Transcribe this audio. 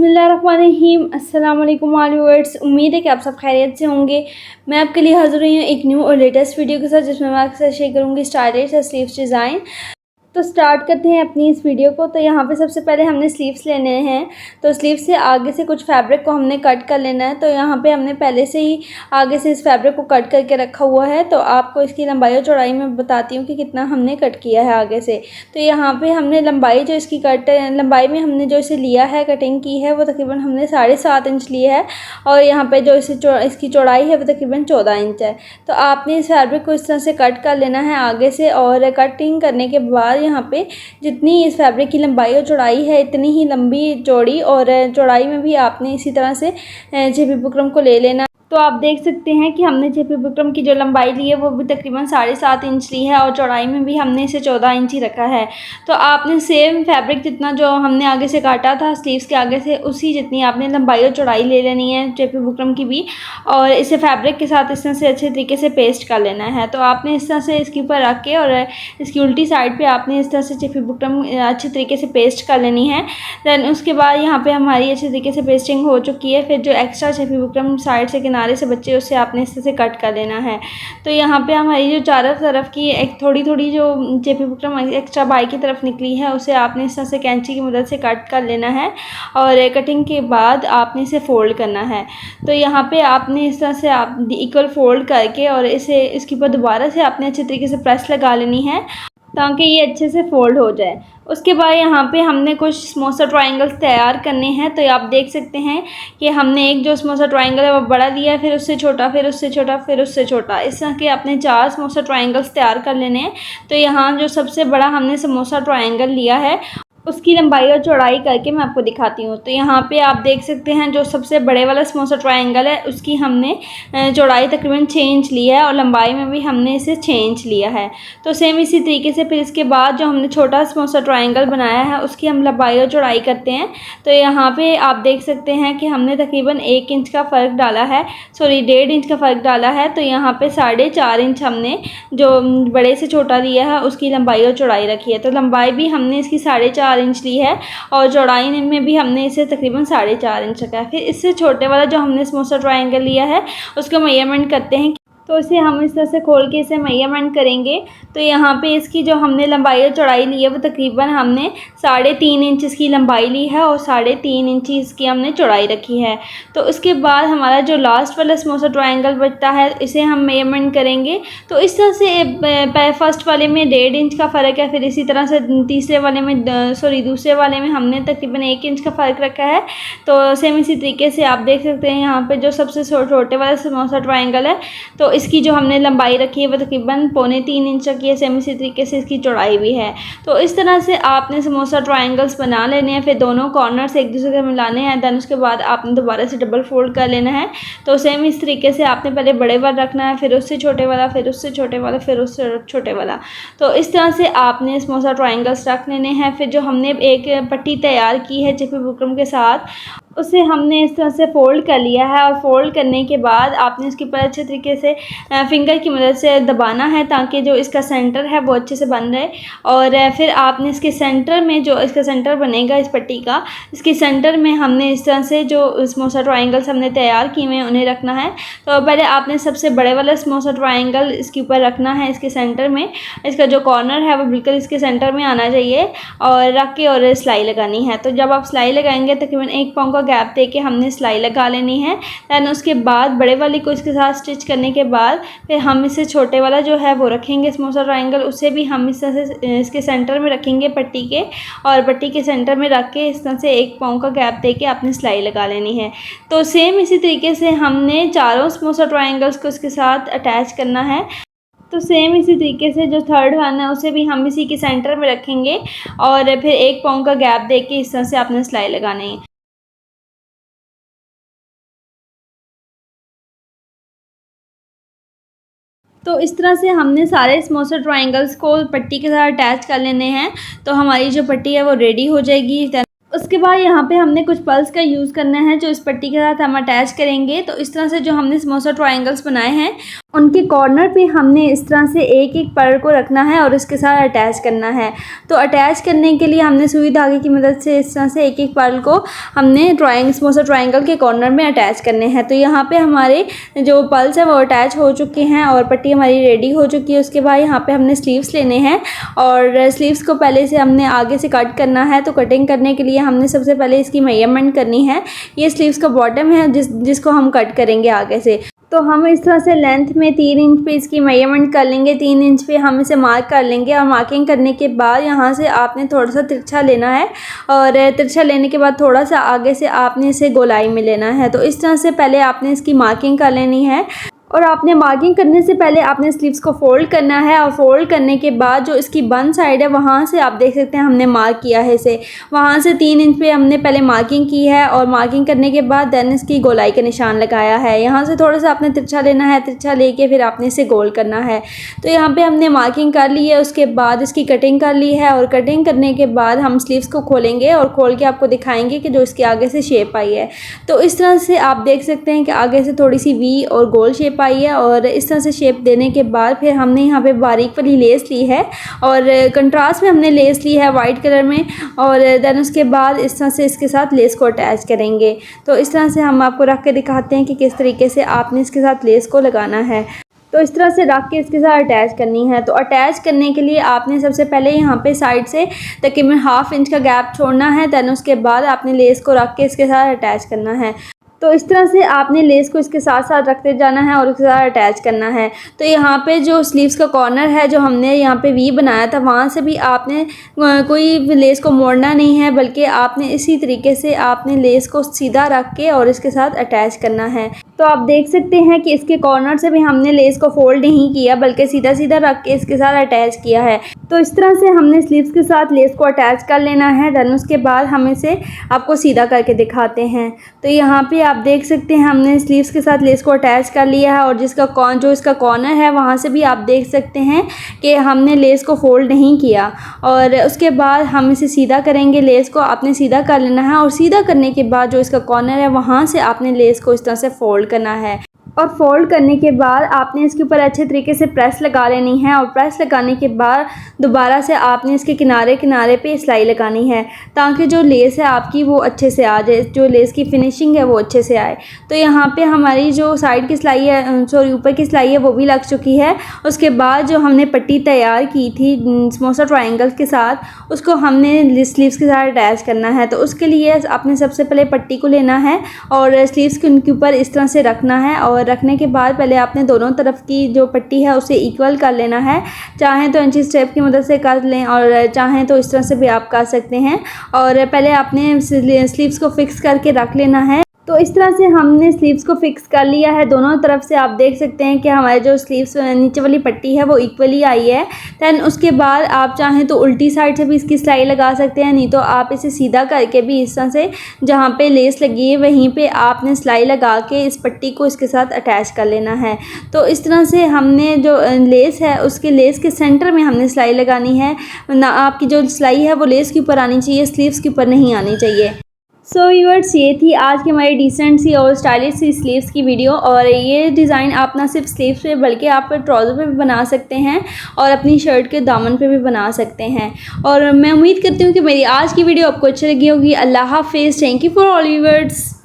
बिस्मिल्लाहिर्रहमानिर्रहीम। अस्सलाम वालेकुम व्यूअर्स, उम्मीद है कि आप सब खैरियत से होंगे। मैं आपके लिए हाज़िर हुई हूँ एक न्यू और लेटेस्ट वीडियो के साथ, जिसमें मैं आपके साथ शेयर करूँगी स्टाइलिश स्लीव्स डिज़ाइन। तो स्टार्ट करते हैं अपनी इस वीडियो को। तो यहाँ पे सबसे पहले हमने स्लीव्स लेने हैं। तो स्लीव्स से आगे से कुछ फैब्रिक को हमने कट कर लेना है। तो यहाँ पे हमने पहले से ही आगे से इस फैब्रिक को कट करके रखा हुआ है। तो आपको इसकी लंबाई और चौड़ाई में बताती हूँ कि कितना हमने कट किया है आगे से। तो यहाँ पे हमने लंबाई जो इसकी लंबाई में हमने जो इसे लिया है, कटिंग की है, वो तकरीबन हमने 7.5 इंच लिया है। और यहाँ पे जो इसकी चौड़ाई है वो तकरीबन 14 इंच है। तो आपने इस फैब्रिक को इस तरह से कट कर लेना है आगे से। और कटिंग करने के बाद यहाँ पे जितनी इस फैब्रिक की लंबाई और चौड़ाई है, इतनी ही लंबी चौड़ी और चौड़ाई में भी आपने इसी तरह से जेपी बुकरम को ले लेना। तो आप देख सकते हैं कि हमने जेपी बुकरम की जो लंबाई ली है वो भी तकरीबन 7.5 इंच ली है और चौड़ाई में भी हमने इसे 14 इंच ही रखा है। तो आपने सेम फैब्रिक जितना जो हमने आगे से काटा था स्लीव्स के आगे से, उसी जितनी आपने लंबाई और चौड़ाई ले लेनी है जेपी बुकरम की भी। और इसे फैब्रिक के साथ इस तरह से अच्छे तरीके से पेस्ट कर लेना है। तो आपने इस तरह से इसके ऊपर रख के और इसकी उल्टी साइड पर आपने इस तरह से जेपी बुकरम अच्छे तरीके से पेस्ट कर लेनी है। दैन उसके बाद यहाँ पर हमारी अच्छे तरीके से पेस्टिंग हो चुकी है। फिर जो एक्स्ट्रा जेपी बुकरम साइड से किनारे से बच्चे, उससे आपने इस तरह से कट कर लेना है। तो यहाँ पे हमारी जो चारों तरफ की एक थोड़ी थोड़ी जो जेपी बुकरम एक्स्ट्रा बाई की तरफ निकली है, उसे आपने इस तरह से कैंची की मदद से कट कर लेना है। और कटिंग के बाद आपने इसे फोल्ड करना है। तो यहाँ पे आपने इस तरह से आप इक्वल फोल्ड करके और इसे इसके ऊपर दोबारा से आपने अच्छे तरीके से प्रेस लगा लेनी है ताकि ये अच्छे से फोल्ड हो जाए। उसके बाद यहाँ पे हमने कुछ समोसा ट्रायंगल्स तैयार करने हैं। तो आप देख सकते हैं कि हमने एक जो समोसा ट्रायंगल है वो बड़ा लिया है, फिर उससे छोटा, फिर उससे छोटा, फिर उससे छोटा, इस तरह के आपने 4 समोसा ट्रायंगल्स तैयार कर लेने हैं। तो यहाँ जो सबसे बड़ा हमने समोसा ट्रायंगल लिया है, उसकी लंबाई और चौड़ाई करके मैं आपको दिखाती हूँ। तो यहाँ पे आप देख सकते हैं जो सबसे बड़े वाला समोसा ट्रायंगल है, उसकी हमने चौड़ाई तकरीबन 6 इंच ली है और लंबाई में भी हमने इसे 6 इंच लिया है। तो सेम इसी तरीके से फिर इसके बाद जो हमने छोटा समोसा ट्रायंगल बनाया है, उसकी हम लंबाई और चौड़ाई करते हैं। तो यहाँ पे आप देख सकते हैं कि हमने तकरीबन 1 इंच का फ़र्क डाला है, सॉरी 1.5 इंच का फ़र्क डाला है। तो यहाँ पे 4.5 इंच हमने जो बड़े से छोटा लिया है, उसकी लंबाई और चौड़ाई रखी है। तो लंबाई भी हमने इसकी 4.5 इंच ली है और चौड़ाई में भी हमने इसे तकरीबन 4.5 इंच रखा है। फिर इससे छोटे वाला जो हमने समोसा ट्रायंगल लिया है, उसका मेजरमेंट करते हैं। तो इसे हम इस तरह से खोल के इसे मेजरमेंट करेंगे। तो यहाँ पे इसकी जो हमने लंबाई और चौड़ाई ली है वो तकरीबन हमने 3.5 इंच इसकी लंबाई ली है और 3.5 इंच इसकी हमने चौड़ाई रखी है। तो उसके बाद हमारा जो लास्ट वाला समोसा ट्रायंगल बचता है, इसे हम मेजरमेंट करेंगे। तो इस तरह से फर्स्ट वाले में 1.5 इंच का फ़र्क है, फिर इसी तरह से दूसरे वाले में हमने तकरीबन 1 इंच का फ़र्क रखा है। तो सेम इसी तरीके से आप देख सकते हैं यहाँ पे जो सबसे छोटे वाला समोसा ट्रायंगल है, तो इसकी जो हमने लंबाई रखी है वो तकरीबन 2.25 इंच की है। सेम इसी तरीके से इसकी चौड़ाई भी है। तो इस तरह से आपने समोसा ट्रायंगल्स बना लेने हैं। फिर दोनों कॉर्नर्स एक दूसरे से मिलाने हैं। दैन उसके बाद आपने दोबारा से डबल फोल्ड कर लेना है। तो सेम इस तरीके से आपने पहले बड़े वाला रखना है, फिर उससे छोटे वाला, फिर उससे छोटे वाला, फिर उससे छोटे वाला। तो इस तरह से आपने समोसा ट्रायंगल्स रख लेने हैं। फिर जो हमने एक पट्टी तैयार की है जेपी बुकरम के साथ, उसे हमने इस तरह से फ़ोल्ड कर लिया है। और फ़ोल्ड करने के बाद आपने इसके ऊपर अच्छे तरीके से फिंगर की मदद से दबाना है ताकि जो इसका सेंटर है वो अच्छे से बन जाए। और फिर आपने इसके सेंटर में, जो इसका सेंटर बनेगा इस पट्टी का, इसके सेंटर में हमने इस तरह से जो समोसा ट्रायंगल्स हमने तैयार किए हुए हैं उन्हें रखना है। तो पहले आपने सबसे बड़े वाला समोसा ट्रायंगल इसके ऊपर रखना है, इसके सेंटर में। इसका जो कॉर्नर है वो बिल्कुल इसके सेंटर में आना चाहिए और रख के और सिलाई लगानी है। तो जब आप सिलाई लगाएंगे तकरीबन 1 पाँव का गैप दे के हमने सिलाई लगा लेनी है। दैन उसके बाद बड़े वाले को इसके साथ स्टिच करने के बाद फिर हम इसे छोटे वाला जो है वो रखेंगे समोसा ट्रायंगल, उसे भी हम इस तरह से इसके सेंटर में रखेंगे पट्टी के, और पट्टी के सेंटर में रख के इस तरह से 1 पाँव का गैप दे के आपने सिलाई लगा लेनी है। तो सेम इसी तरीके से हमने चारों समोसा ट्रायंगल्स को इसके साथ अटैच करना है। तो सेम इसी तरीके से जो थर्ड वन है उसे भी हम इसी के सेंटर में रखेंगे और फिर 1 पाँव का गैप दे के इस तरह से आपने सिलाई लगानी है। तो इस तरह से हमने सारे समोसा ट्रायंगल्स को पट्टी के साथ अटैच कर लेने हैं। तो हमारी जो पट्टी है वो रेडी हो जाएगी। उसके बाद यहाँ पे हमने कुछ पल्स का यूज़ करना है जो इस पट्टी के साथ हम अटैच करेंगे। तो इस तरह से जो हमने समोसा ट्रायंगल्स बनाए हैं उनके कॉर्नर पे हमने इस तरह से एक एक पर्ल को रखना है और उसके साथ अटैच करना है। तो अटैच करने के लिए हमने सुई धागे की मदद से इस तरह से एक एक पर्ल को हमने समोसा ट्रायंगल के कॉर्नर में अटैच करने हैं। तो यहाँ पे हमारे जो पल्स है वो अटैच हो चुके हैं और पट्टी हमारी रेडी हो चुकी है। उसके बाद यहाँ पे हमने स्लीव्स लेने हैं और स्लीव्स को पहले से हमने आगे से कट करना है। तो कटिंग करने के लिए हमने सबसे पहले इसकी मेजरमेंट करनी है। ये स्लीव्स का बॉटम है जिसको हम कट करेंगे आगे से। तो हम इस तरह से लेंथ में 3 इंच पे इसकी मेजरमेंट कर लेंगे। 3 इंच पे हम इसे मार्क कर लेंगे और मार्किंग करने के बाद यहाँ से आपने थोड़ा सा तिरछा लेना है और तिरछा लेने के बाद थोड़ा सा आगे से आपने इसे गोलाई में लेना है। तो इस तरह से पहले आपने इसकी मार्किंग कर लेनी है और आपने मार्किंग करने से पहले आपने स्लीव्स को फोल्ड करना है और फोल्ड करने के बाद जो इसकी बंद साइड है वहाँ से आप देख सकते हैं हमने मार्क किया है इसे। वहाँ से 3 इंच पे हमने पहले मार्किंग की है और मार्किंग करने के बाद देन इसकी गोलाई का निशान लगाया है। यहाँ से थोड़ा सा आपने तिरछा लेना है, तिरछा लेके फिर आपने इसे गोल करना है। तो यहाँ पर हमने मार्किंग कर ली है, उसके बाद इसकी कटिंग कर ली है और कटिंग करने के बाद हम स्लीव्स को खोलेंगे और खोल के आपको दिखाएंगे कि जो इसके आगे से शेप आई है। तो इस तरह से आप देख सकते हैं कि आगे से थोड़ी सी वी और गोल शेप आई है और इस तरह से शेप देने के बाद फिर हमने यहाँ पे बारीक वाली लेस ली है और कंट्रास्ट में हमने लेस ली है वाइट कलर में और देन उसके बाद इस तरह से इसके साथ लेस को अटैच करेंगे। तो इस तरह से हम आपको रख के दिखाते हैं कि किस तरीके से आपने इसके साथ लेस को लगाना है। तो इस तरह से रख के इसके साथ अटैच करनी है। तो अटैच करने के लिए आपने सबसे पहले यहाँ पे साइड से तकरीबन 1/2 इंच का गैप छोड़ना है। देन उसके बाद आपने लेस को रख के इसके साथ अटैच करना है। तो इस तरह से आपने लेस को इसके साथ साथ रखते जाना है और इसके साथ अटैच करना है। तो यहाँ पे जो स्लीव्स का कॉर्नर है जो हमने यहाँ पे वी बनाया था वहाँ से भी आपने कोई लेस को मोड़ना नहीं है, बल्कि आपने इसी तरीके से आपने लेस को सीधा रख के और इसके साथ अटैच करना है। तो आप देख सकते हैं कि इसके कॉर्नर से भी हमने लेस को फोल्ड नहीं किया बल्कि सीधा सीधा रख के इसके साथ अटैच किया है। तो इस तरह से हमने स्लीव्स के साथ लेस को अटैच कर लेना है। देन उसके बाद हम इसे आपको सीधा करके दिखाते हैं। तो यहाँ पे आप देख सकते हैं हमने स्लीव्स के साथ लेस को अटैच कर लिया है और जो इसका कॉर्नर है वहाँ से भी आप देख सकते हैं कि हमने लेस को फोल्ड नहीं किया। और उसके बाद हम इसे सीधा करेंगे, लेस को आपने सीधा कर लेना है और सीधा करने के बाद जो इसका कॉर्नर है वहाँ से आपने लेस को इस तरह से फोल्ड करना है। और फोल्ड करने के बाद आपने इसके ऊपर अच्छे तरीके से प्रेस लगा लेनी है और प्रेस लगाने के बाद दोबारा से आपने इसके किनारे किनारे पे सिलाई लगानी है ताकि जो लेस है आपकी वो अच्छे से आ जाए, जो लेस की फिनिशिंग है वो अच्छे से आए। तो यहाँ पे हमारी जो साइड की सिलाई है, सॉरी ऊपर की सिलाई है वो भी लग चुकी है। उसके बाद जो हमने पट्टी तैयार की थी समोसा ट्रायंगल के साथ उसको हमने स्लीव्स के साथ अटैच करना है। तो उसके लिए आपने सबसे पहले पट्टी को लेना है और स्लीव्स के उनके ऊपर इस तरह से रखना है और रखने के बाद पहले आपने दोनों तरफ की जो पट्टी है उसे इक्वल कर लेना है। चाहें तो इंची स्टेप की मदद से कर लें और चाहें तो इस तरह से भी आप कर सकते हैं। और पहले आपने स्लीव्स को फिक्स करके रख लेना है। तो इस तरह से हमने स्लीव्स को फिक्स कर लिया है दोनों तरफ से। आप देख सकते हैं कि हमारे जो स्लीव्स नीचे वाली पट्टी है वो इक्वली आई है। दैन उसके बाद आप चाहें तो उल्टी साइड से भी इसकी सिलाई लगा सकते हैं, नहीं तो आप इसे सीधा करके भी इस तरह से जहाँ पे लेस लगी है वहीं पे आपने सिलाई लगा के इस पट्टी को इसके साथ अटैच कर लेना है। तो इस तरह से हमने जो लेस है उसके लेस के सेंटर में हमने सिलाई लगानी है ना। आपकी जो सिलाई है वो लेस के ऊपर आनी चाहिए, स्लीव्स के ऊपर नहीं आनी चाहिए। सो व्यूअर्स, ये थी आज की हमारी डिसेंट सी और स्टाइलिश सी स्लीव्स की वीडियो। और ये डिज़ाइन आप ना सिर्फ स्लीव्स पे बल्कि आप ट्राउज़र पे भी बना सकते हैं और अपनी शर्ट के दामन पे भी बना सकते हैं। और मैं उम्मीद करती हूँ कि मेरी आज की वीडियो आपको अच्छी लगी होगी। अल्लाह हाफिज़। Thank you for all viewers.